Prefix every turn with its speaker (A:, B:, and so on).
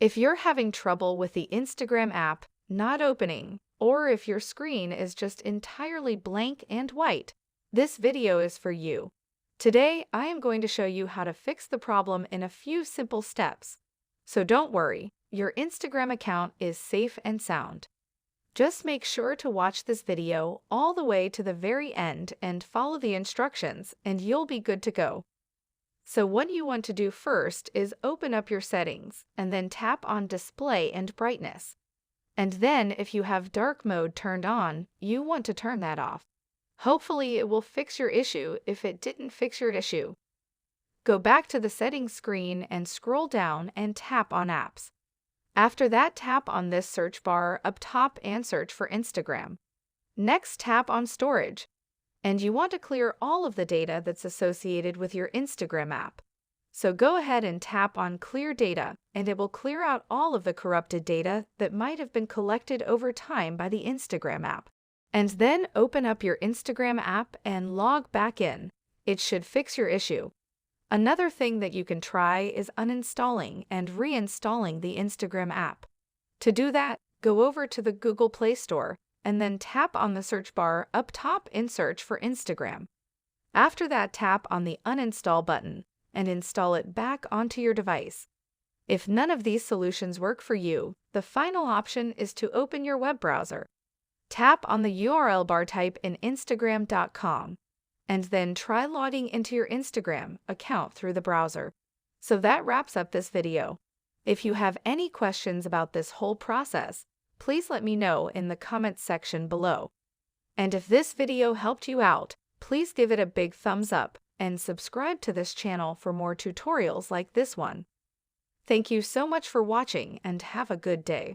A: If you're having trouble with the Instagram app not opening, or if your screen is just entirely blank and white, this video is for you. Today, I am going to show you how to fix the problem in a few simple steps. So don't worry, your Instagram account is safe and sound. Just make sure to watch this video all the way to the very end and follow the instructions, and you'll be good to go. So what you want to do first is open up your settings and then tap on Display and Brightness. And then if you have dark mode turned on, you want to turn that off. Hopefully it will fix your issue if it didn't fix your issue. Go back to the settings screen and scroll down and tap on Apps. After that, tap on this search bar up top and search for Instagram. Next, tap on Storage. And you want to clear all of the data that's associated with your Instagram app. So go ahead and tap on Clear Data, and it will clear out all of the corrupted data that might have been collected over time by the Instagram app. And then open up your Instagram app and log back in. It should fix your issue. Another thing that you can try is uninstalling and reinstalling the Instagram app. To do that, go over to the Google Play Store and then tap on the search bar up top and search for Instagram. After that, tap on the Uninstall button and install it back onto your device. If none of these solutions work for you, the final option is to open your web browser. Tap on the URL bar, type in Instagram.com, and then try logging into your Instagram account through the browser. So that wraps up this video. If you have any questions about this whole process, please let me know in the comments section below. And if this video helped you out, please give it a big thumbs up and subscribe to this channel for more tutorials like this one. Thank you so much for watching and have a good day.